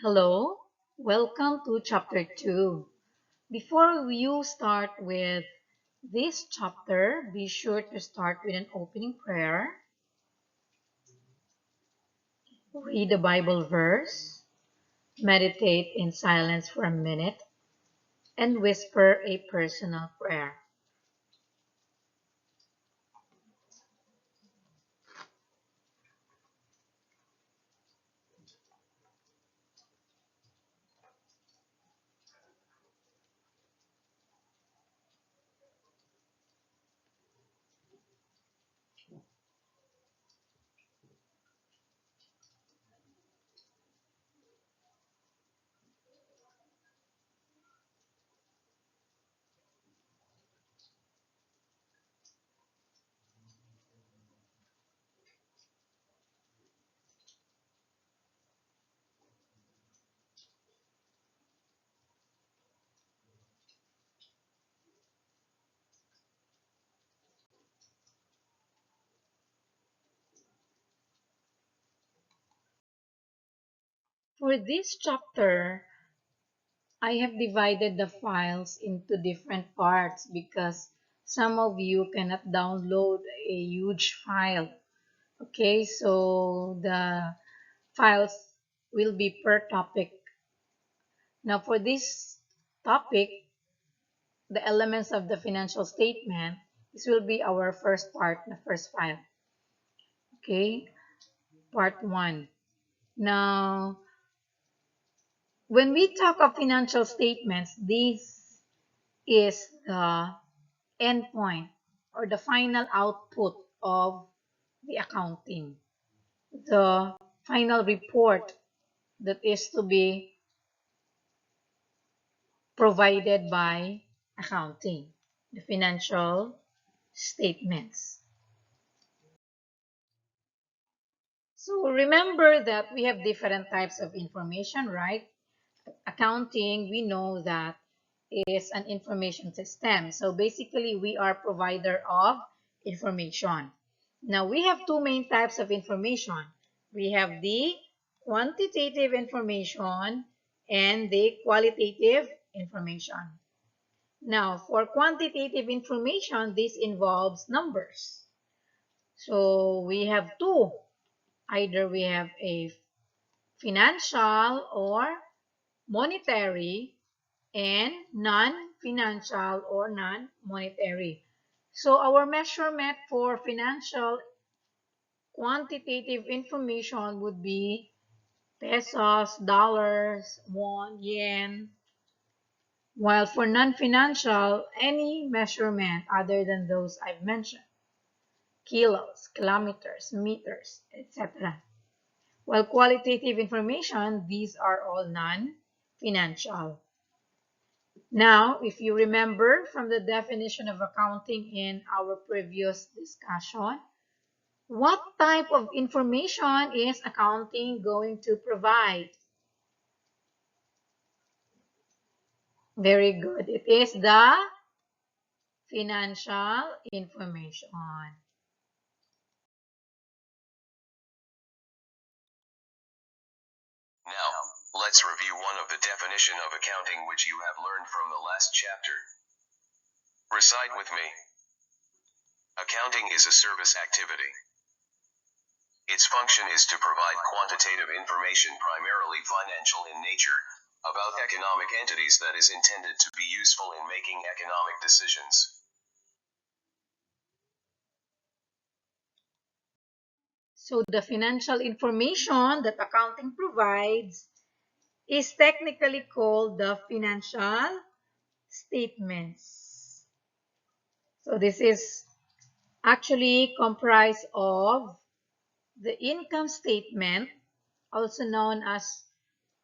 Hello, welcome to chapter 2. Before you start with this chapter, be sure to start with an opening prayer, read a Bible verse, meditate in silence for a minute, and whisper a personal prayer. For this chapter, I have divided the files into different parts because some of you cannot download a huge file. Okay, so the files will be per topic. Now, for this topic, the elements of the financial statement, this will be our first part, the first file. Okay, part 1. Now, when we talk of financial statements, this is the endpoint or the final output of the accounting, the final report that is to be provided by accounting, the financial statements. So remember that we have different types of information, right? Accounting, we know that is an information system. So basically, we are provider of information. Now, we have two main types of information. We have the quantitative information and the qualitative information. Now, for quantitative information, this involves numbers. So we have two. Either we have a financial or monetary and non-financial or non-monetary. So our measurement for financial quantitative information would be pesos, dollars, won, yen, while for non-financial, any measurement other than those I've mentioned, kilos, kilometers, meters, etc. While qualitative information, these are all non-financial. Now, if you remember from the definition of accounting in our previous discussion, what type of information is accounting going to provide? Very good. It is the financial information. Now, let's review one of the definition of accounting which you have learned from the last chapter. Recite with me. Accounting is a service activity. Its function is to provide quantitative information, primarily financial in nature, about economic entities that is intended to be useful in making economic decisions. So the financial information that accounting provides is technically called the financial statements. So this is actually comprised of the income statement, also known as,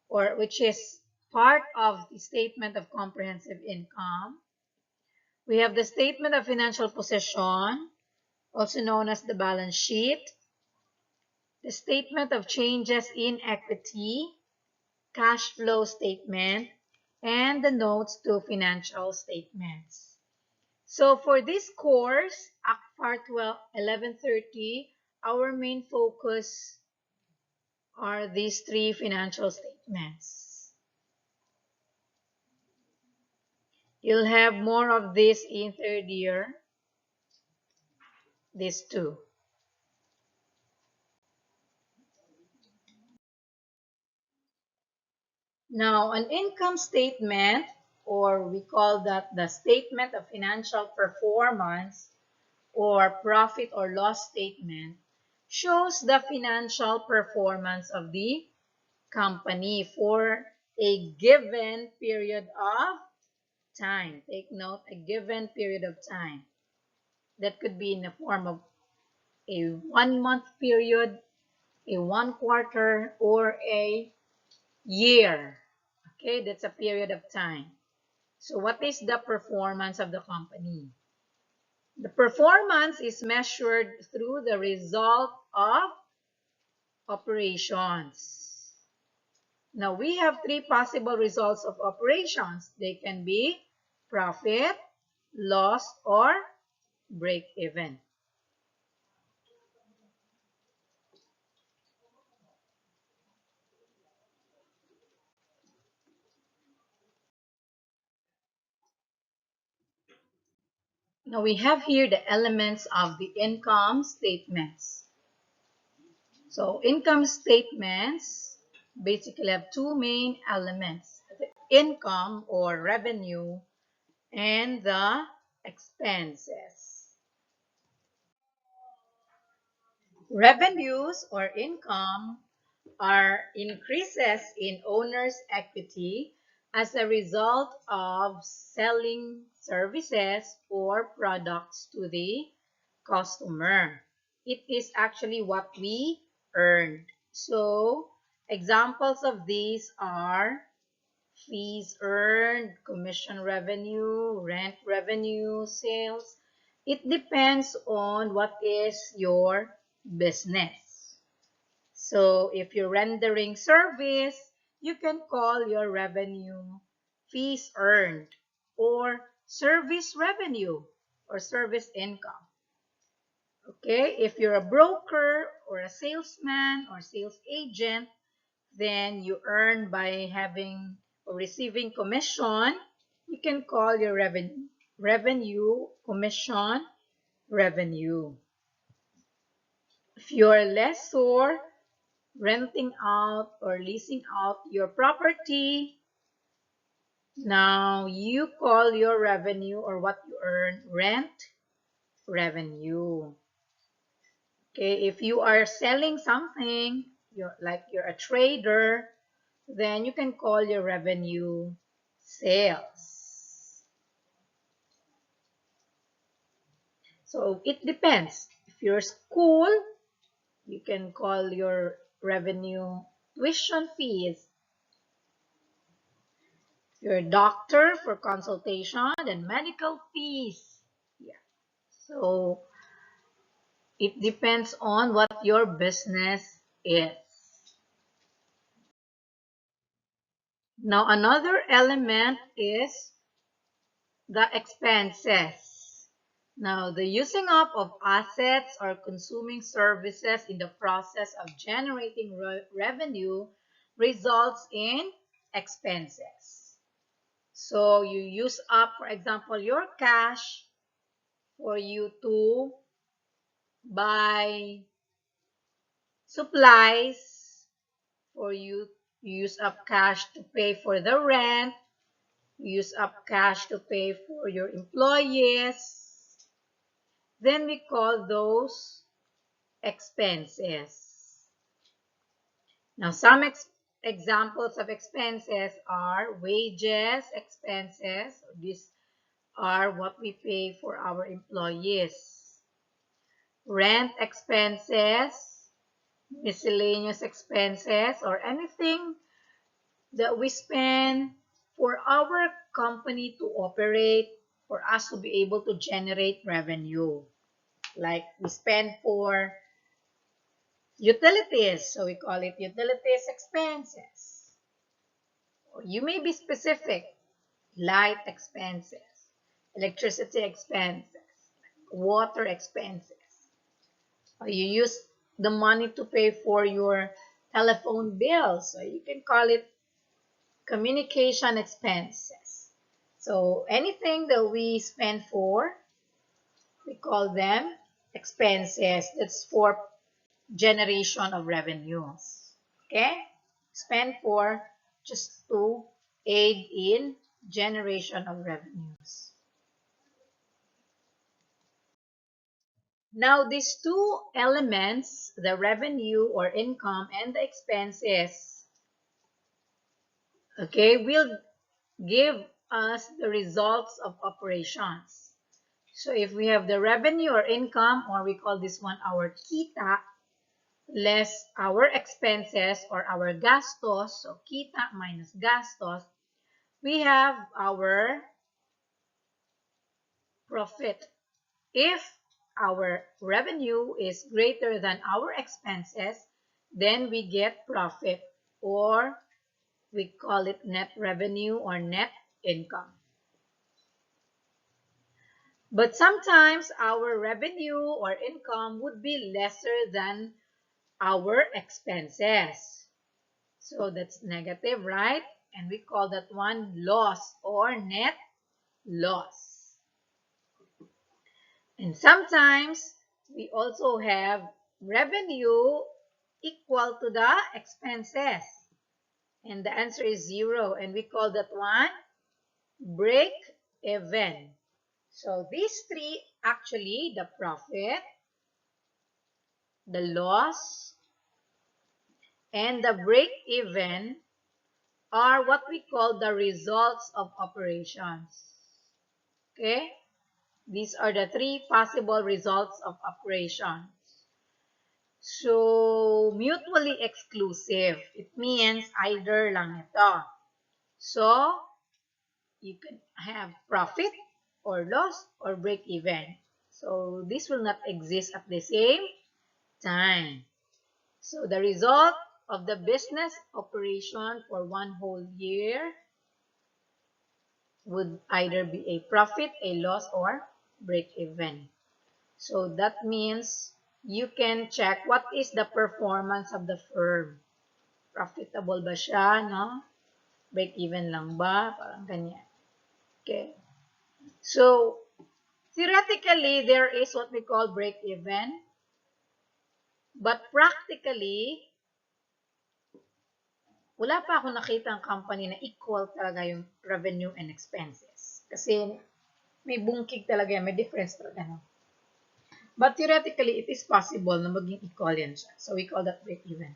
or which is part of the statement of comprehensive income. We have the statement of financial position, also known as the balance sheet, the statement of changes in equity, cash flow statement, and the notes to financial statements. So for this course, Act Part 1130, our main focus are these three financial statements. You'll have more of this in third year, these two. Now, an income statement, or we call that the statement of financial performance or profit or loss statement, shows the financial performance of the company for a given period of time. Take note, a given period of time. That could be in the form of a 1 month period, a 1 quarter, or a year. Okay, that's a period of time. So what is the performance of the company? The performance is measured through the result of operations. Now we have three possible results of operations. They can be profit, loss, or break even. Now we have here the elements of the income statements. So income statements basically have two main elements: the income or revenue and the expenses. Revenues or income are increases in owner's equity as a result of selling services or products to the customer. It is actually what we earned. So, examples of these are fees earned, commission revenue, rent revenue, sales. It depends on what is your business. So if you're rendering service, you can call your revenue fees earned or service revenue or service income. Okay, if you're a broker or a salesman or sales agent, then you earn by having or receiving commission. You can call your revenue commission revenue. If you're a lessor, renting out or leasing out your property, now you call your revenue or what you earn rent revenue. Okay, if you are selling something, you're a trader, then you can call your revenue sales. So it depends. If you're school, you can call your revenue tuition fees. If you're a doctor for consultation, then medical fees. Yeah. So it depends on what your business is. Now another element is the expenses. Now, the using up of assets or consuming services in the process of generating revenue results in expenses. So, you use up, for example, your cash for you to buy supplies, for you use up cash to pay for the rent, use up cash to pay for your employees, then we call those expenses. Now, some examples of expenses are wages expenses. These are what we pay for our employees. Rent expenses, miscellaneous expenses, or anything that we spend for our company to operate, for us to be able to generate revenue. Like we spend for utilities, so we call it utilities expenses. Or you may be specific, light expenses, electricity expenses, water expenses. Or you use the money to pay for your telephone bill. So you can call it communication expenses. So anything that we spend for, we call them expenses. That's for generation of revenues. Okay? Spend for just to aid in generation of revenues. Now, these two elements, the revenue or income and the expenses, okay, will give us the results of operations. So if we have the revenue or income, or we call this one our kita, less our expenses or our gastos, so kita minus gastos, we have our profit. If our revenue is greater than our expenses, then we get profit, or we call it net revenue or net income. But sometimes our revenue or income would be lesser than our expenses. So that's negative, right? And we call that one loss or net loss. And sometimes we also have revenue equal to the expenses. And the answer is 0. And we call that one break even. So these three, actually, the profit, the loss, and the break even, are what we call the results of operations. Okay? These are the three possible results of operations. So, mutually exclusive. It means either lang ito. So, you can have profit or loss or break even. So, this will not exist at the same time. So, the result of the business operation for one whole year would either be a profit, a loss, or break even. So that means you can check what is the performance of the firm. Profitable ba siya, no? Break even lang ba? Parang ganyan. Okay. So, theoretically, there is what we call break even. But practically, wala pa ako nakita ang company na equal talaga yung revenue and expenses. Kasi may bungkig talaga yan, may difference talaga. No? But theoretically, it is possible na maging equal yan siya. So, we call that break even.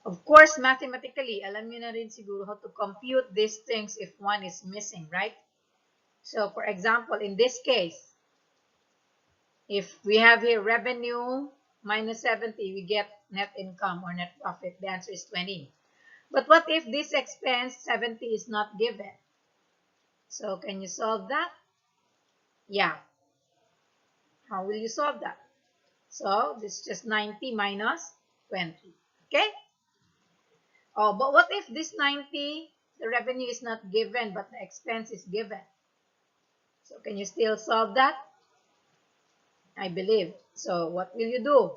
Of course, mathematically, alam niyo na rin siguro how to compute these things if one is missing, right? So, for example, in this case, if we have here revenue minus 70, we get net income or net profit. The answer is 20. But what if this expense 70 is not given? So, can you solve that? Yeah. How will you solve that? So, this is just 90 minus 20. Okay? Oh, but what if this 90, the revenue is not given, but the expense is given? So, can you still solve that? I believe. So, what will you do?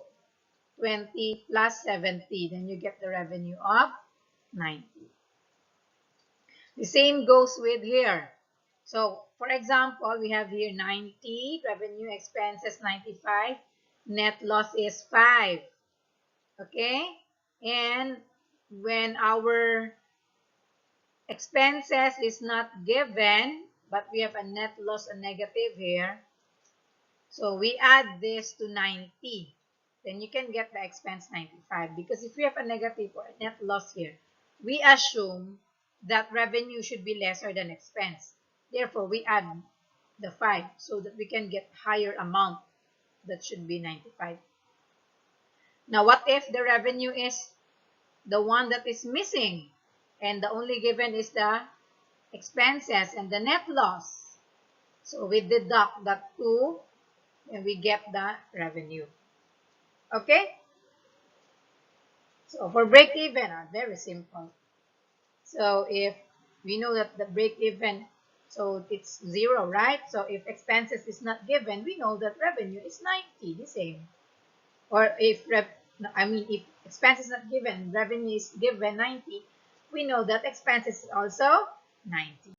20 plus 70. Then you get the revenue of 90. The same goes with here. So, for example, we have here 90, revenue expenses 95, net loss is 5. Okay? And when our expenses is not given, but we have a net loss, a negative here, so we add this to 90. Then you can get the expense 95. Because if we have a negative or a net loss here, we assume that revenue should be lesser than expense. Therefore, we add the 5 so that we can get higher amount. That should be 95. Now, what if the revenue is the one that is missing and the only given is the expenses and the net loss? So, we deduct that 2 and we get the revenue. Okay? So, for break even, very simple. So, if we know that the break even, so it's 0, right? So, if expenses is not given, we know that revenue is 90, the same. Or if, if Expenses not given, revenue is given 90. We know that expenses is also 90.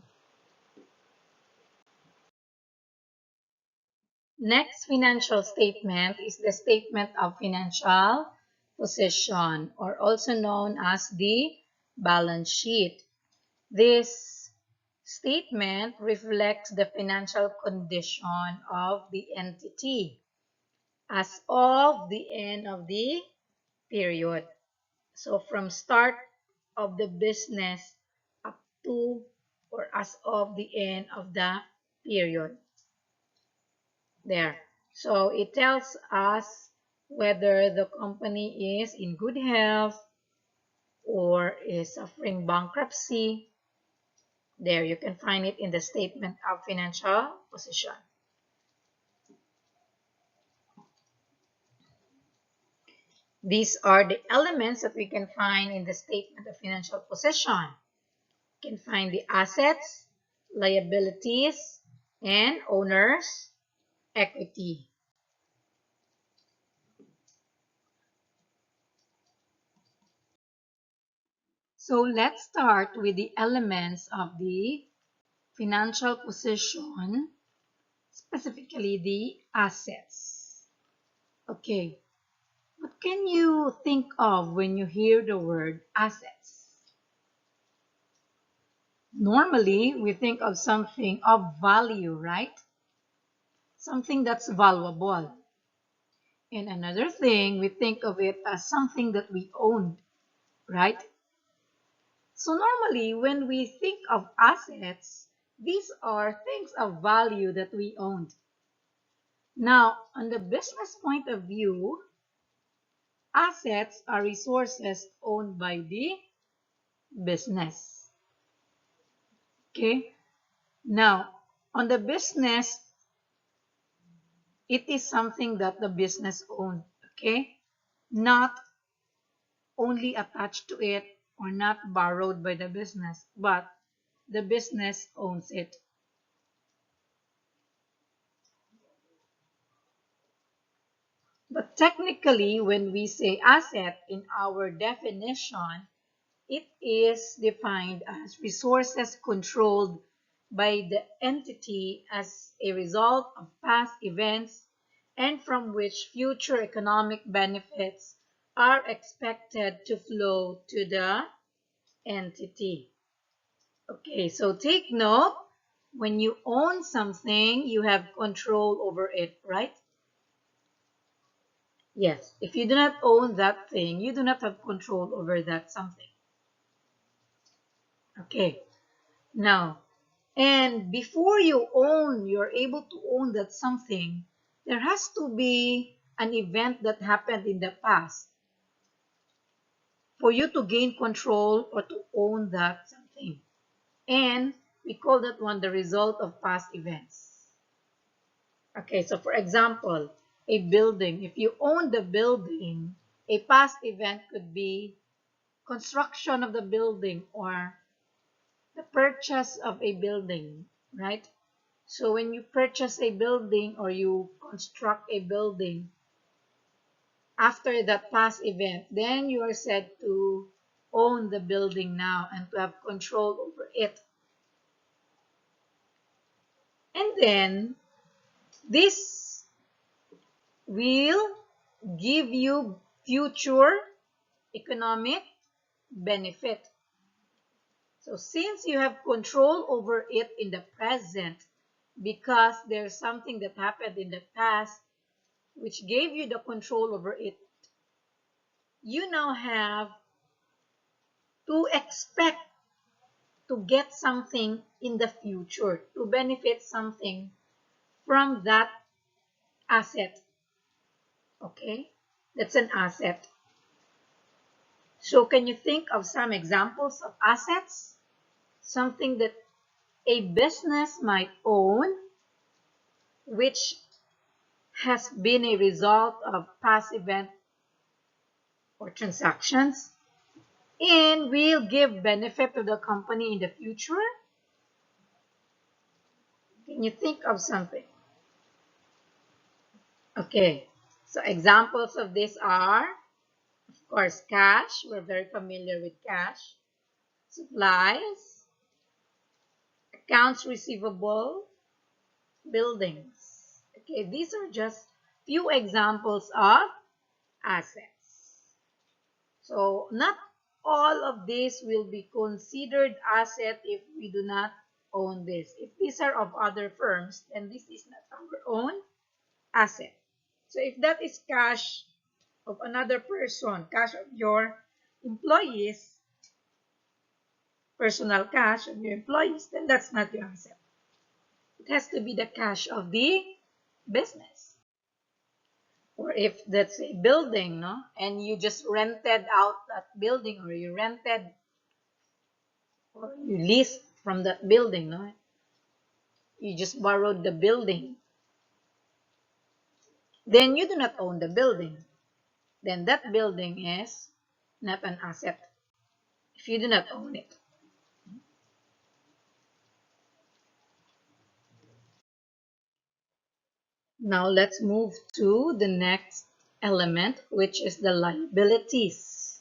Next financial statement is the statement of financial position, or also known as the balance sheet. This statement reflects the financial condition of the entity as of the end of the period. So from start of the business up to or as of the end of the period. There. So it tells us whether the company is in good health or is suffering bankruptcy. There, you can find it in the statement of financial position. These are the elements that we can find in the statement of financial position. You can find the assets, liabilities, and owner's equity. So let's start with the elements of the financial position, specifically the assets. Okay, what can you think of when you hear the word assets? Normally, we think of something of value, right? Something that's valuable. And another thing, we think of it as something that we own, right? So normally, when we think of assets, these are things of value that we own. Now, on the business point of view, assets are resources owned by the business. Okay? Now, on the business, it is something that the business owns. Okay? Not only attached to it or not borrowed by the business, but the business owns it. But technically, when we say asset in our definition, it is defined as resources controlled by the entity as a result of past events and from which future economic benefits are expected to flow to the entity. Okay, so take note, when you own something, you have control over it, right? Yes, if you do not own that thing, you do not have control over that something. Okay, now, and before you're able to own that something, there has to be an event that happened in the past for you to gain control or to own that something. And we call that one the result of past events. Okay, so for example, a building. If you own the building, a past event could be construction of the building or the purchase of a building, right? So when you purchase a building or you construct a building after that past event, then you are said to own the building now and to have control over it. And then this will give you future economic benefit. So since you have control over it in the present, because there's something that happened in the past which gave you the control over it, you now have to expect to get something in the future, to benefit something from that asset. Okay? That's an asset. So can you think of some examples of assets? Something that a business might own, which has been a result of past event or transactions, and will give benefit to the company in the future? Can you think of something? Okay, so examples of this are, of course, cash. We're very familiar with cash. Supplies, accounts receivable, buildings. Okay, these are just few examples of assets. So not all of this will be considered asset if we do not own this. If these are of other firms, then this is not our own asset. So if that is cash of another person, cash of your employees, personal cash of your employees, then that's not your asset. It has to be the cash of the business. Or if that's a building, no, and you just rented out that building, or you rented or you leased from that building, no, you just borrowed the building, then you do not own the building. Then that building is not an asset if you do not own it. Now let's move to the next element, which is the liabilities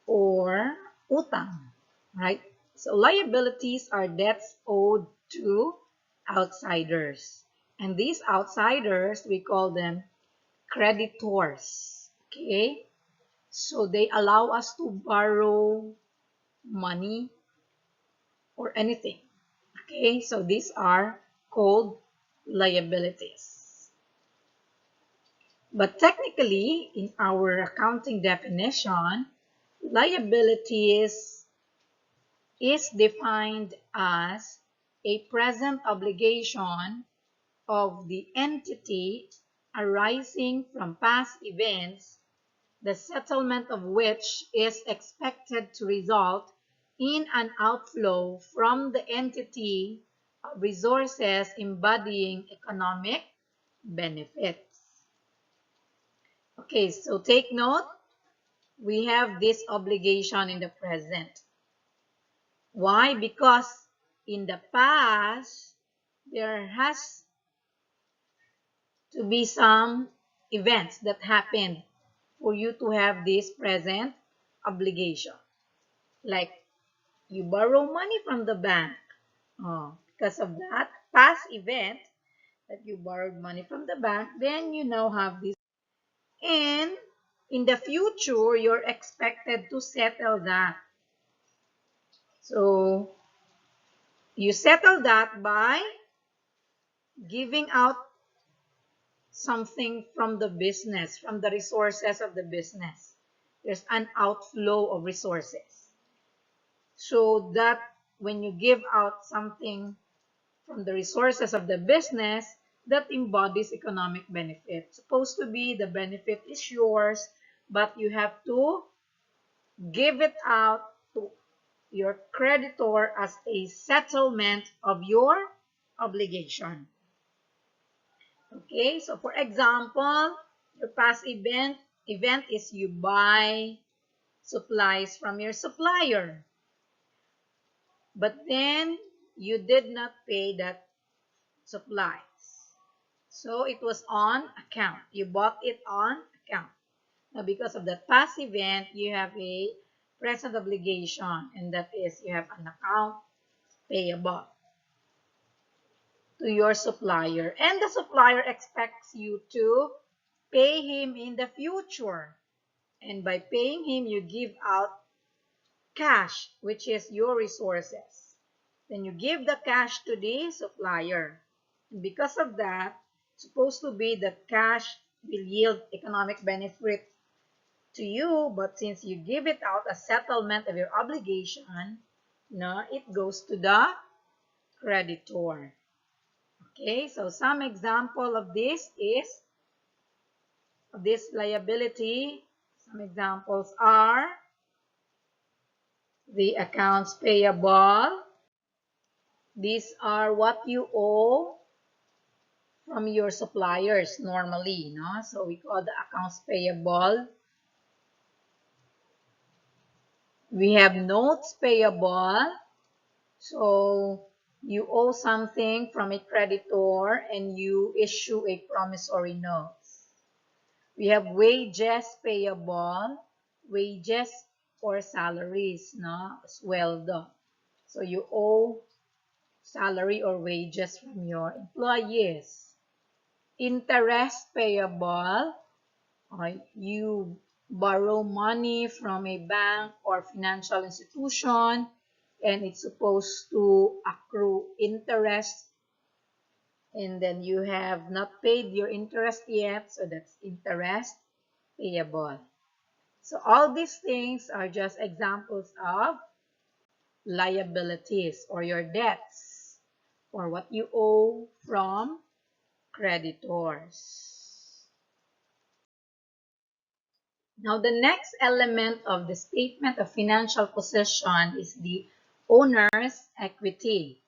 or utang, right? So liabilities are debts owed to outsiders. And these outsiders, we call them creditors, okay? So they allow us to borrow money or anything, okay? So these are called liabilities. But technically, in our accounting definition, liabilities is defined as a present obligation of the entity arising from past events, the settlement of which is expected to result in an outflow from the entity of resources embodying economic benefits. Okay, so take note, we have this obligation in the present. Why? Because in the past, there has to be some events that happened for you to have this present obligation. Like you borrow money from the bank. Because of that past event that you borrowed money from the bank, then you now have this. And in the future, you're expected to settle that. So you settle that by giving out something from the business, from the resources of the business. There's an outflow of resources. So that when you give out something from the resources of the business, that embodies economic benefit. Supposed to be the benefit is yours, but you have to give it out to your creditor as a settlement of your obligation. Okay, so for example, your past event is you buy supplies from your supplier, but then you did not pay that supplies. So it was on account. You bought it on account. Now because of that past event, you have a present obligation, and that is you have an account payable to your supplier, and the supplier expects you to pay him in the future. And by paying him, you give out cash, which is your resources. Then you give the cash to the supplier. And because of that, it's supposed to be that cash will yield economic benefit to you, but since you give it out as settlement of your obligation, no, it goes to the creditor. Okay, so some example of this is this liability. Some examples are the accounts payable. These are what you owe from your suppliers normally, no? So we call the accounts payable. We have notes payable. So you owe something from a creditor and you issue a promissory note. We have wages payable. wages or salaries, no? Sweldo. So you owe salary or wages from your employees. Interest payable, you borrow money from a bank or financial institution and it's supposed to accrue interest, and then you have not paid your interest yet, so that's interest payable. So all these things are just examples of liabilities or your debts or what you owe from creditors. Now, the next element of the statement of financial position is the owner's equity.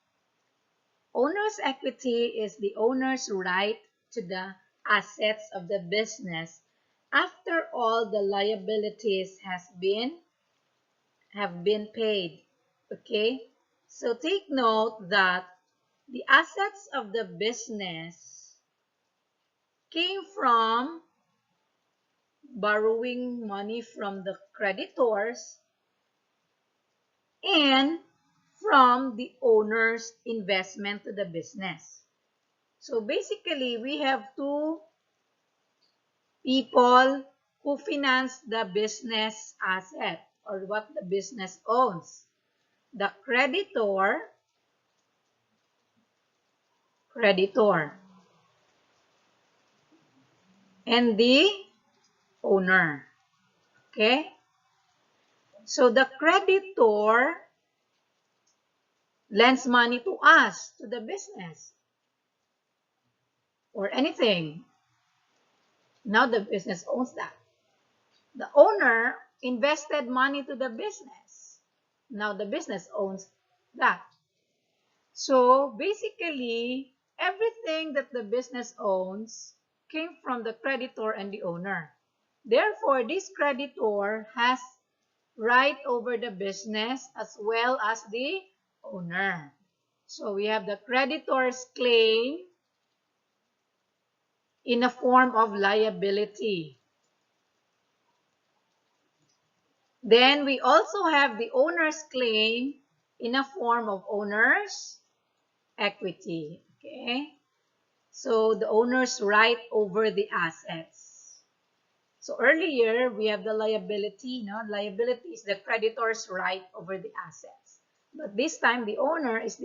Owner's equity is the owner's right to the assets of the business after all the liabilities have been paid. Okay? So take note that the assets of the business came from borrowing money from the creditors and from the owner's investment to the business. So basically, we have two people who finance the business asset or what the business owns. The creditor, and the owner. Okay? So the creditor lends money to us, to the business, or anything. Now the business owns that. The owner invested money to the business. Now the business owns that. So basically, everything that the business owns came from the creditor and the owner. Therefore, this creditor has right over the business as well as the owner. So we have the creditor's claim in a form of liability. Then we also have the owner's claim in a form of owner's equity. Okay? So the owner's right over the assets. So earlier, we have the liability. No? Liability is the creditor's right over the assets. But this time, the owner's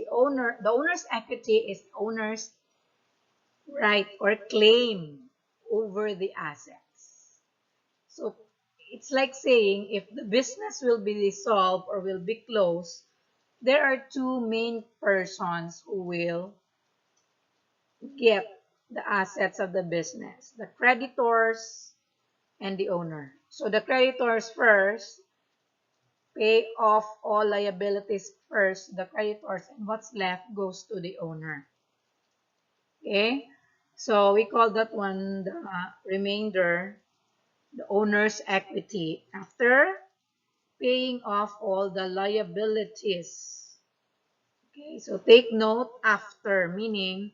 equity is the owner's right or claim over the assets. So it's like saying if the business will be dissolved or will be closed, there are two main persons who will get the assets of the business, the creditors and the owner. So the creditors first pay off all liabilities first, the creditors, and what's left goes to the owner. Okay? So we call that one the remainder, the owner's equity, after paying off all the liabilities. Okay, so take note after, meaning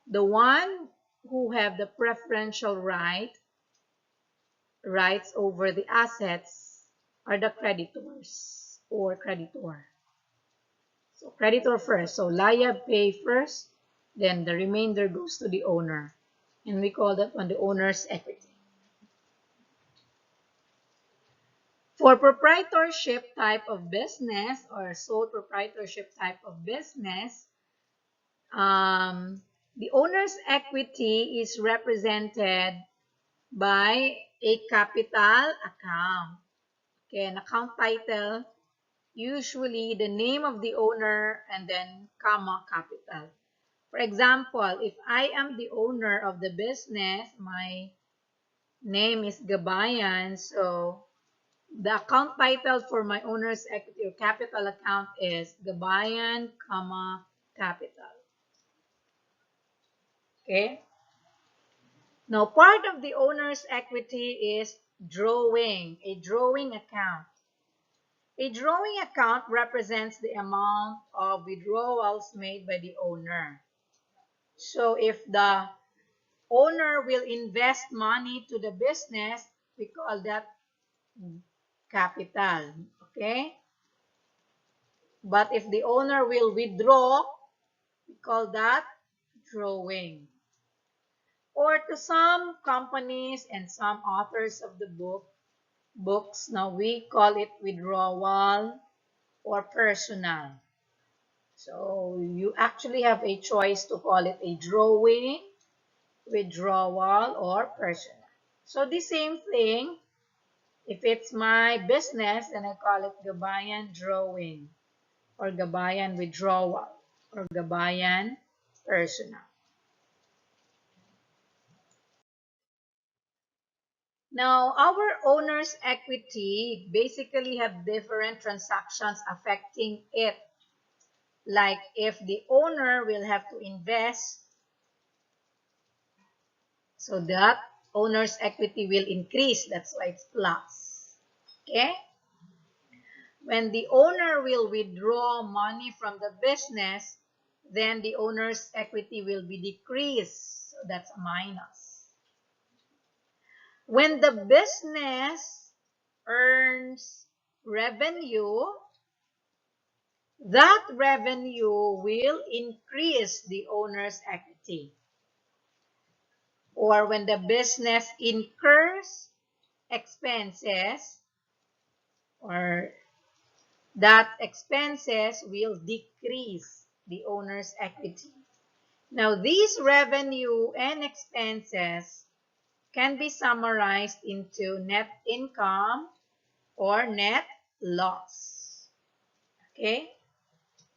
the one who have the preferential rights over the assets are the creditors or creditor. So creditor first. So liab pay first, then the remainder goes to the owner. And we call that one the owner's equity. For proprietorship type of business or sole proprietorship type of business, the owner's equity is represented by a capital account. Okay, an account title, usually the name of the owner and then comma capital. For example, if I am the owner of the business, my name is Gabayan, so the account title for my owner's equity or capital account is Gabayan, comma, capital. Okay? Now, part of the owner's equity is a drawing account. A drawing account represents the amount of withdrawals made by the owner. So if the owner will invest money to the business, we call that capital. Okay? But if the owner will withdraw, we call that drawing. Or to some companies and some authors of the books, now we call it withdrawal or personal. So you actually have a choice to call it a drawing, withdrawal, or personal. So the same thing, if it's my business, then I call it Gabayan drawing, or Gabayan withdrawal, or Gabayan personal. Now, our owner's equity basically have different transactions affecting it. Like if the owner will have to invest, so that owner's equity will increase. That's why it's plus. Okay? When the owner will withdraw money from the business, then the owner's equity will be decreased. So that's a minus. When the business earns revenue, that revenue will increase the owner's equity. Or when the business incurs expenses, or that expenses will decrease the owner's equity. Now, these revenue and expenses can be summarized into net income or net loss. Okay?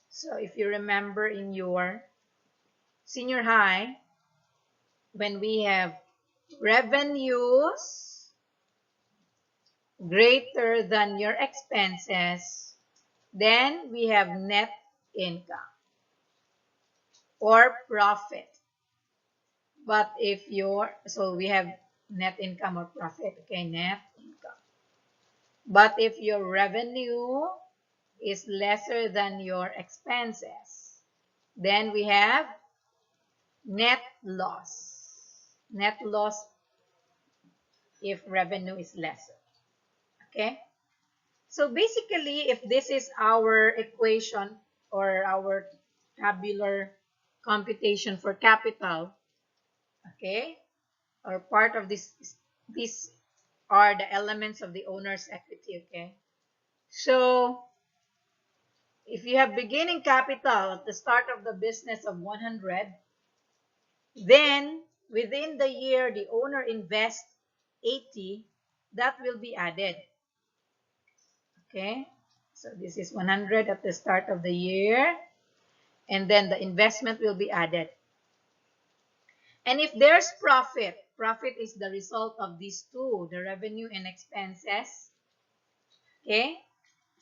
So, if you remember in your senior high, when we have revenues greater than your expenses, then we have net income or profit. But if so we have net income or profit, okay, net income. But if your revenue is lesser than your expenses, then we have net loss. Net loss if revenue is lesser. Okay? So basically, if this is our equation or our tabular computation for capital, okay, or part of these are the elements of the owner's equity, okay? So if you have beginning capital at the start of the business of 100, then within the year the owner invests 80, that will be added. Okay? So this is 100 at the start of the year, and then the investment will be added. And if there's profit, profit is the result of these two, the revenue and expenses. Okay?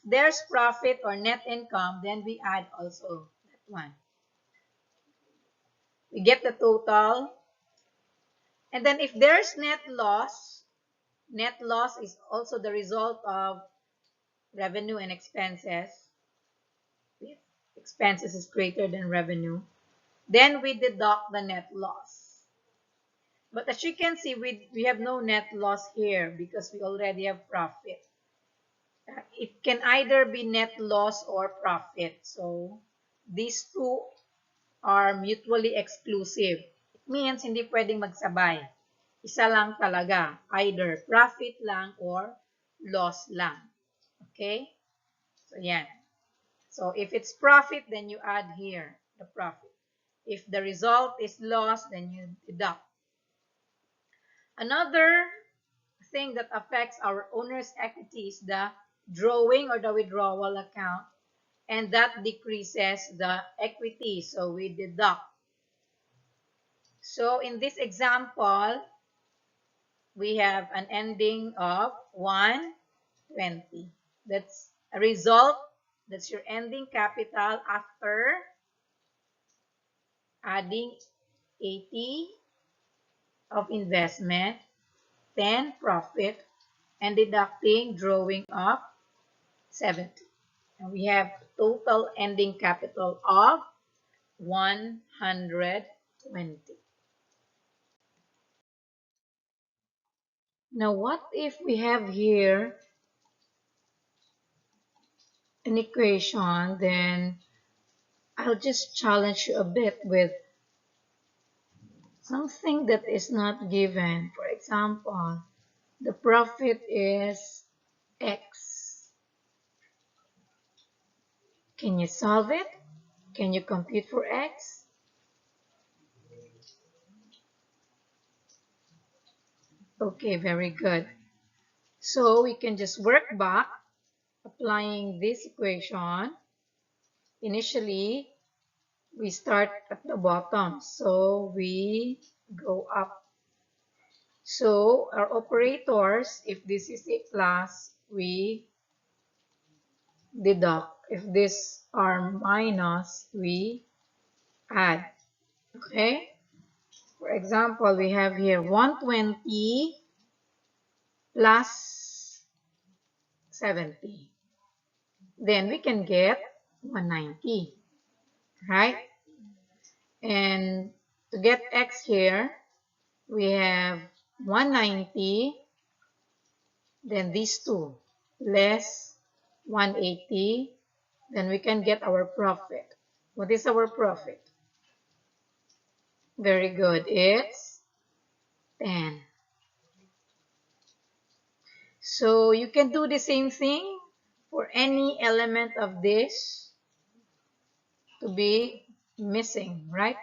There's profit or net income, then we add also that one. We get the total. And then if there's net loss is also the result of revenue and expenses. If expenses is greater than revenue, then we deduct the net loss. But as you can see, we have no net loss here because we already have profit. It can either be net loss or profit. So these two are mutually exclusive. It means hindi pwedeng magsabay. Isa lang talaga. Either profit lang or loss lang. Okay? So yan. So if it's profit, then you add here the profit. If the result is loss, then you deduct. Another thing that affects our owner's equity is the drawing or the withdrawal account, and that decreases the equity, so we deduct. So in this example, we have an ending of 120. That's a result. That's your ending capital after adding 80 of investment, 10 profit, and deducting drawing of 70. And we have total ending capital of 120. Now, what if we have here an equation, then I'll just challenge you a bit with something that is not given. For example, the profit is X. Can you solve it? Can you compute for X? Okay, very good. So we can just work back applying this equation. Initially, we start at the bottom, so we go up. So our operators, if this is a plus, we deduct. If this are minus, we add. Okay? For example, we have here 120 plus 70. Then we can get 190. Right? And to get x here, we have 190, then these two, less 180, then we can get our profit. What is our profit? Very good. It's 10. So you can do the same thing for any element of this to be missing, right?